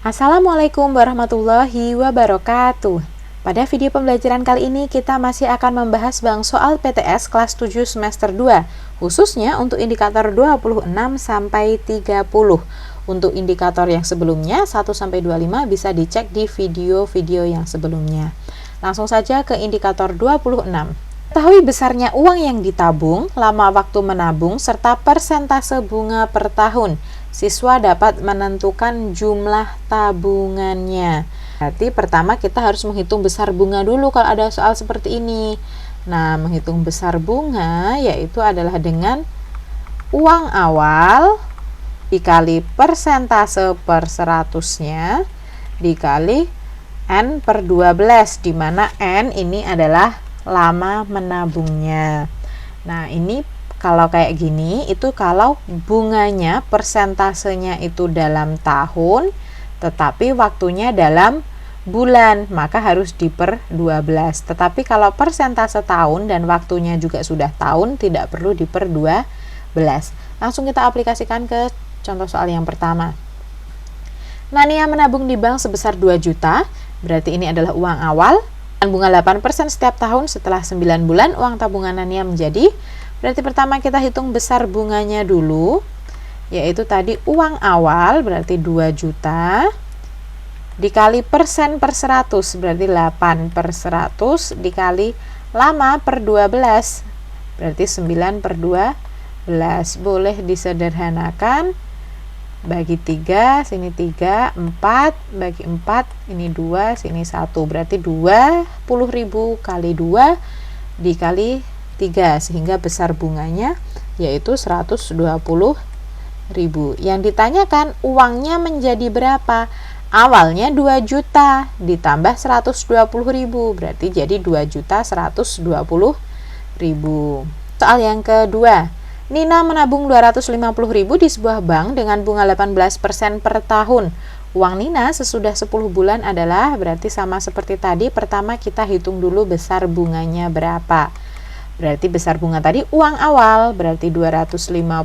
Assalamualaikum warahmatullahi wabarakatuh. Pada video pembelajaran kali ini kita masih akan membahas bang soal PTS kelas 7 semester 2, khususnya untuk indikator 26 sampai 30. Untuk indikator yang sebelumnya 1 sampai 25 bisa dicek di video-video yang sebelumnya. Langsung saja ke indikator 26. Ketahui besarnya uang yang ditabung, lama waktu menabung, serta persentase bunga per tahun. Siswa dapat menentukan jumlah tabungannya. Berarti pertama kita harus menghitung besar bunga dulu kalau ada soal seperti ini. Nah, menghitung besar bunga yaitu adalah dengan uang awal dikali persentase per 100-nya dikali N per 12, di mana N ini adalah lama menabungnya. Nah, ini kalau kayak gini itu kalau bunganya persentasenya itu dalam tahun tetapi waktunya dalam bulan, maka harus diper 12. Tetapi kalau persentase tahun dan waktunya juga sudah tahun, tidak perlu diper 12. Langsung kita aplikasikan ke contoh soal yang pertama. Nania menabung di bank sebesar 2 juta, berarti ini adalah uang awal. Dan bunga 8% setiap tahun. Setelah 9 bulan uang tabungan Nania menjadi, berarti pertama kita hitung besar bunganya dulu, yaitu tadi uang awal berarti 2 juta dikali persen per 100, berarti 8 per 100 dikali lama per 12, berarti 9 per 12. Boleh disederhanakan, bagi 3, sini 3, 4, bagi 4, ini 2, sini 1, berarti 20.000 kali 2 dikali 3, sehingga besar bunganya yaitu 120.000. Yang ditanyakan uangnya menjadi berapa? Awalnya 2 juta ditambah 120.000, berarti jadi 2.120.000. Soal yang kedua, Nina menabung 250.000 di sebuah bank dengan bunga 18% per tahun. Uang Nina sesudah 10 bulan adalah, berarti sama seperti tadi, pertama kita hitung dulu besar bunganya berapa. Berarti besar bunga tadi uang awal, berarti 250.000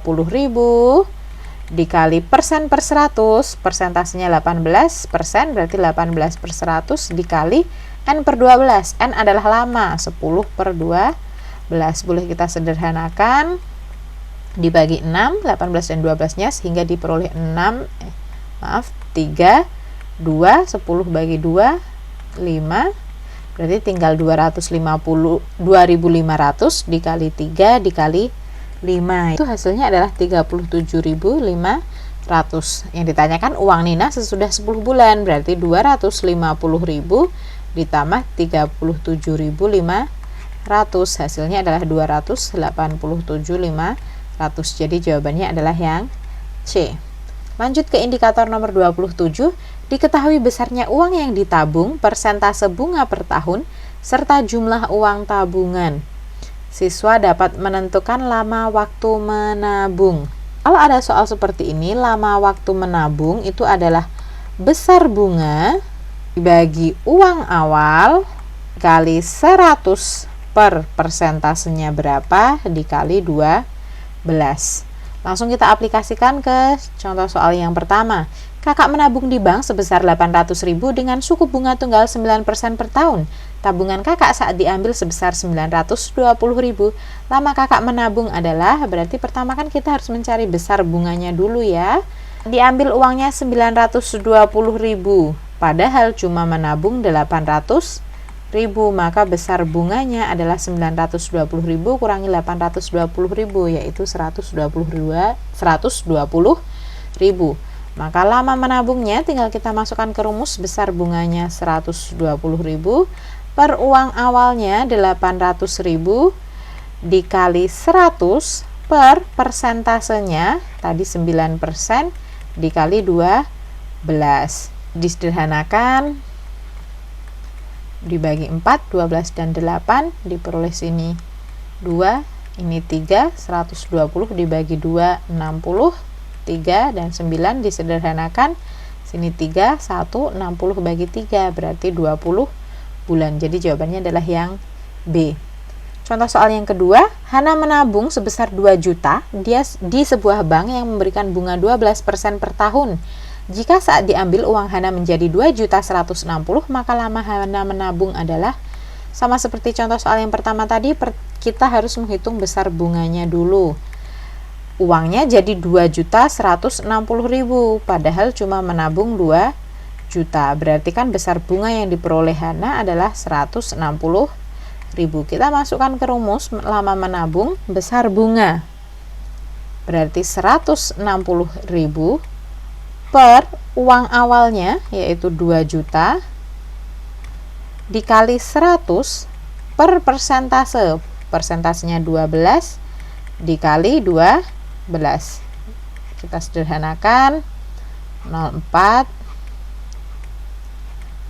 dikali persen per 100, persentasenya 18%, berarti 18 per 100 dikali N per 12. N adalah lama, 10 per 12. Boleh kita sederhanakan, dibagi 6, 18 dan 12-nya, sehingga diperoleh 3, 2, 10 bagi 2, 5, berarti tinggal 2.500 dikali 3 dikali 5, itu hasilnya adalah 37.500. Yang ditanyakan uang Nina sesudah 10 bulan, berarti 250.000 ditambah 37.500, hasilnya adalah 287.500. Jadi jawabannya adalah yang C. Lanjut ke indikator nomor 27. Diketahui besarnya uang yang ditabung, persentase bunga per tahun, serta jumlah uang tabungan. Siswa dapat menentukan lama waktu menabung. Kalau ada soal seperti ini, lama waktu menabung itu adalah besar bunga dibagi uang awal kali 100 per persentasenya berapa dikali 12. Langsung kita aplikasikan ke contoh soal yang pertama. Kakak menabung di bank sebesar 800.000 dengan suku bunga tunggal 9% per tahun. Tabungan kakak saat diambil sebesar 920.000. Lama kakak menabung adalah, berarti pertama kan kita harus mencari besar bunganya dulu ya. Diambil uangnya 920.000, padahal cuma menabung 800.000, maka besar bunganya adalah 920.000 kurangi 820.000, yaitu 120.000. Maka lama menabungnya tinggal kita masukkan ke rumus, besar bunganya 120.000 per uang awalnya 800.000 dikali 100 per persentasenya tadi 9% dikali 12. Disederhanakan, dibagi 4, 12 dan 8, diperoleh sini 2, ini 3, 120 dibagi 2, 60, 3 dan 9 disederhanakan, sini 3, 1, 60 bagi 3, berarti 20 bulan. Jadi jawabannya adalah yang B. Contoh soal yang kedua, Hana menabung sebesar 2 juta di sebuah bank yang memberikan bunga 12% per tahun. Jika saat diambil uang Hana menjadi 2.160.000, maka lama Hana menabung adalah, sama seperti contoh soal yang pertama tadi, kita harus menghitung besar bunganya dulu. Uangnya jadi 2.160.000, padahal cuma menabung 2 juta. Berarti kan besar bunga yang diperoleh Hana adalah 160.000. Kita masukkan ke rumus lama menabung besar bunga. Berarti 160.000 per uang awalnya yaitu 2 juta dikali 100 per persentase. Persentasenya 12 dikali 12. Kita sederhanakan 0,4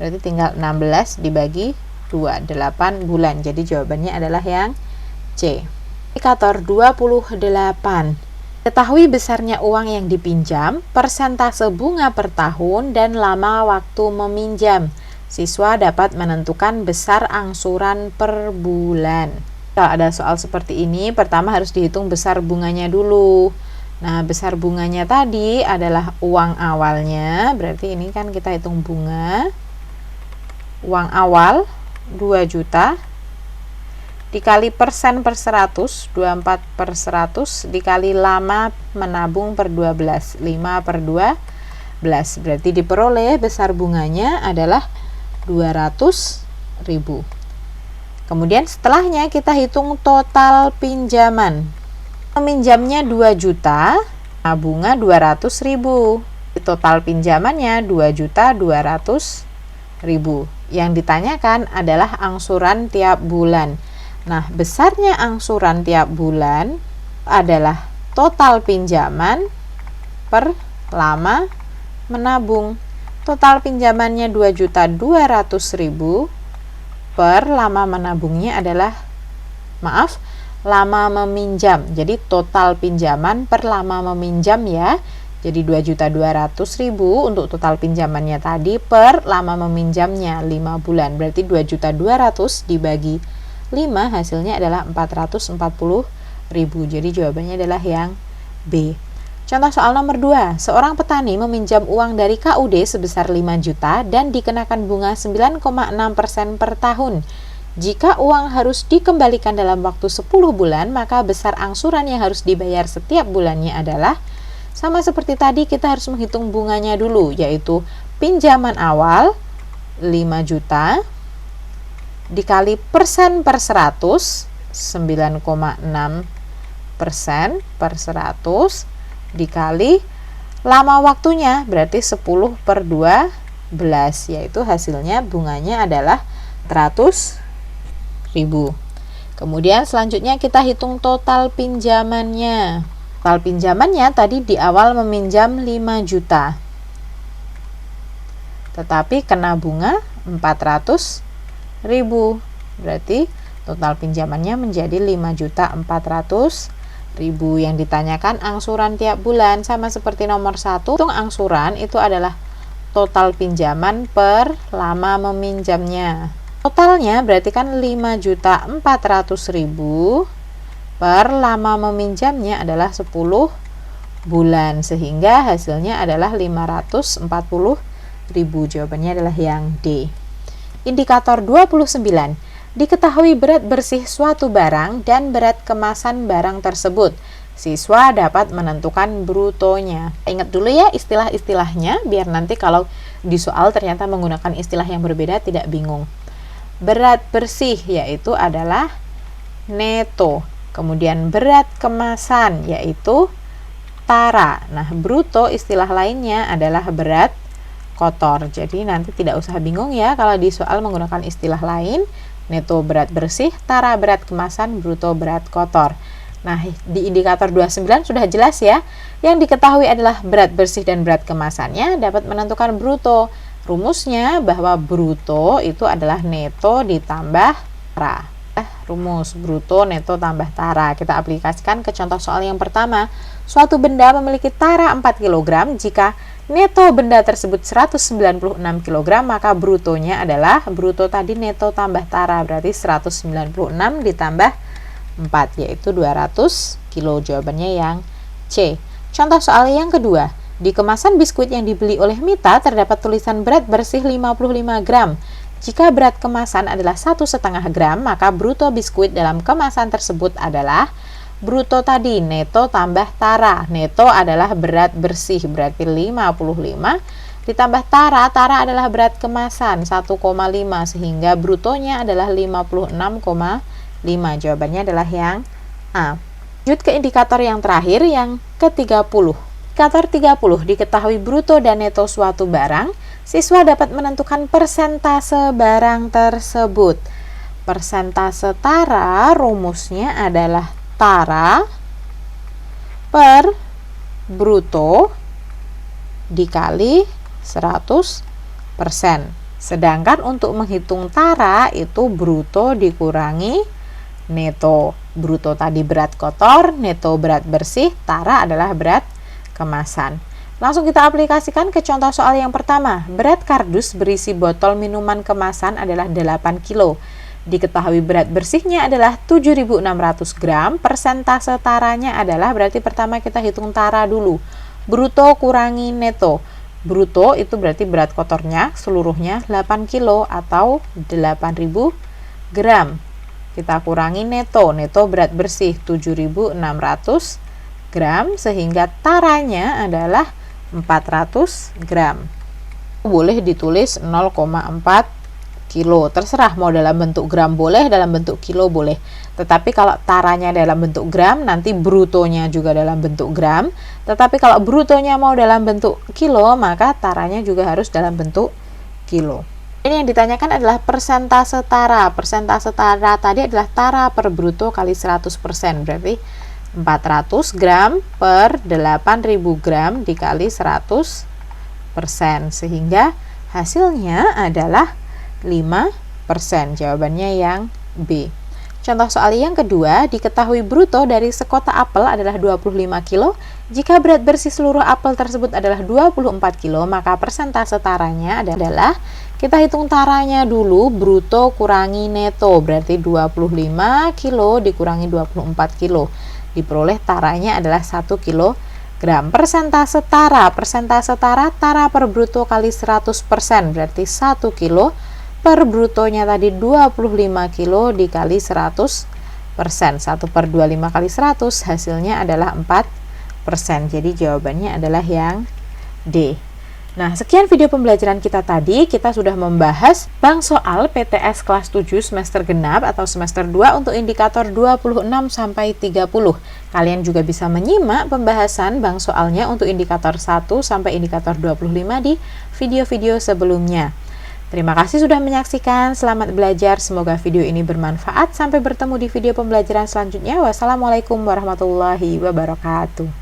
berarti tinggal 16 dibagi 2, 8 bulan. Jadi jawabannya adalah yang C. Indikator 28. Ketahui besarnya uang yang dipinjam, persentase bunga per tahun, dan lama waktu meminjam. Siswa dapat menentukan besar angsuran per bulan. Kalau ada soal seperti ini, pertama harus dihitung besar bunganya dulu. Nah, besar bunganya tadi adalah uang awalnya, berarti ini kan kita hitung bunga. Uang awal 2 juta dikali persen per 100, 24 per 100 dikali lama menabung per 12, 5 per 12, berarti diperoleh besar bunganya adalah 200.000. Kemudian setelahnya kita hitung total pinjaman. Peminjamnya 2 juta, bunga 200.000. Total pinjamannya 2.200.000. Yang ditanyakan adalah angsuran tiap bulan. Nah, besarnya angsuran tiap bulan adalah total pinjaman per lama menabung. Total pinjamannya 2.200.000 per lama menabungnya adalah, lama meminjam. Jadi total pinjaman per lama meminjam ya. Jadi 2.200.000 untuk total pinjamannya tadi per lama meminjamnya 5 bulan. Berarti 2.200.000 dibagi 5 hasilnya adalah 440.000. Jadi jawabannya adalah yang B. Contoh soal nomor 2. Seorang petani meminjam uang dari KUD sebesar 5 juta dan dikenakan bunga 9,6% per tahun. Jika uang harus dikembalikan dalam waktu 10 bulan, maka besar angsuran yang harus dibayar setiap bulannya adalah, sama seperti tadi kita harus menghitung bunganya dulu, yaitu pinjaman awal 5 juta dikali persen per 100, 9,6% per 100 dikali lama waktunya, berarti 10 per 12, yaitu hasilnya bunganya adalah 100.000. Kemudian selanjutnya kita hitung total pinjamannya. Total pinjamannya tadi di awal meminjam 5 juta, tetapi kena bunga 400.000. Berarti total pinjamannya menjadi 5.400.000. Yang ditanyakan angsuran tiap bulan, sama seperti nomor 1. Hitung angsuran itu adalah total pinjaman per lama meminjamnya. Totalnya berarti kan 5.400.000 per lama meminjamnya adalah 10 bulan, sehingga hasilnya adalah 540.000. Jawabannya adalah yang D. Indikator 29. Diketahui berat bersih suatu barang dan berat kemasan barang tersebut. Siswa dapat menentukan brutonya. Ingat dulu ya istilah-istilahnya, biar nanti kalau di soal ternyata menggunakan istilah yang berbeda tidak bingung. Berat bersih yaitu adalah neto. Kemudian berat kemasan yaitu tara. Nah, bruto istilah lainnya adalah berat kotor. Jadi nanti tidak usah bingung ya kalau di soal menggunakan istilah lain. Neto berat bersih, tara berat kemasan, bruto berat kotor. Nah, di indikator 29 sudah jelas ya. Yang diketahui adalah berat bersih dan berat kemasannya dapat menentukan bruto. Rumusnya bahwa bruto itu adalah neto ditambah tara. Rumus bruto neto tambah tara. Kita aplikasikan ke contoh soal yang pertama. Suatu benda memiliki tara 4 kg. Jika neto benda tersebut 196 kg, maka brutonya adalah, bruto tadi neto tambah tara, berarti 196 ditambah 4, yaitu 200 kilo. Jawabannya yang C. Contoh soal yang kedua. Di kemasan biskuit yang dibeli oleh Mita terdapat tulisan berat bersih 55 gram. Jika berat kemasan adalah 1,5 gram, maka bruto biskuit dalam kemasan tersebut adalah bruto tadi, neto tambah tara. Neto adalah berat bersih, berarti 55 ditambah tara. Tara adalah berat kemasan 1,5, sehingga brutonya adalah 56,5. Jawabannya adalah yang A. Lanjut ke indikator yang terakhir, yang ke-30. Indikator 30, diketahui bruto dan neto suatu barang, siswa dapat menentukan persentase barang tersebut. Persentase tara rumusnya adalah tara per bruto dikali 100%. Sedangkan untuk menghitung tara itu bruto dikurangi neto. Bruto tadi berat kotor, neto berat bersih, tara adalah berat kemasan. Langsung kita aplikasikan ke contoh soal yang pertama. Berat kardus berisi botol minuman kemasan adalah 8 kilo. Diketahui berat bersihnya adalah 7.600 gram. Persentase taranya adalah, berarti pertama kita hitung tara dulu. Bruto kurangi neto. Bruto itu berarti berat kotornya seluruhnya 8 kilo atau 8.000 gram. Kita kurangi neto. Neto berat bersih 7.600 gram, sehingga taranya adalah 400 gram. Boleh ditulis 0,4 kilo, terserah mau dalam bentuk gram boleh, dalam bentuk kilo boleh. Tetapi kalau taranya dalam bentuk gram, nanti brutonya juga dalam bentuk gram. Tetapi kalau brutonya mau dalam bentuk kilo, maka taranya juga harus dalam bentuk kilo. Ini yang ditanyakan adalah persentase tara. Persentase tara tadi adalah tara per bruto kali 100%, berarti 400 gram per 8.000 gram dikali 100%, sehingga hasilnya adalah 5%. Jawabannya yang B. Contoh soal yang kedua, diketahui bruto dari sekota apel adalah 25 kilo. Jika berat bersih seluruh apel tersebut adalah 24 kilo, maka persentase taranya adalah, kita hitung taranya dulu, bruto kurangi neto, berarti 25 kilo dikurangi 24 kilo. Diperoleh taranya adalah 1 kilogram. Persentase tara tara per bruto kali 100%, berarti 1 kilo per brutonya tadi 25 kilo dikali 100%. 1 per 25 kali 100 hasilnya adalah 4%. Jadi jawabannya adalah yang D. Nah, sekian video pembelajaran kita tadi. Kita sudah membahas bank soal PTS kelas 7 semester genap atau semester 2 untuk indikator 26 sampai 30. Kalian juga bisa menyimak pembahasan bank soalnya untuk indikator 1 sampai indikator 25 di video-video sebelumnya. Terima kasih sudah menyaksikan. Selamat belajar. Semoga video ini bermanfaat. Sampai bertemu di video pembelajaran selanjutnya. Wassalamualaikum warahmatullahi wabarakatuh.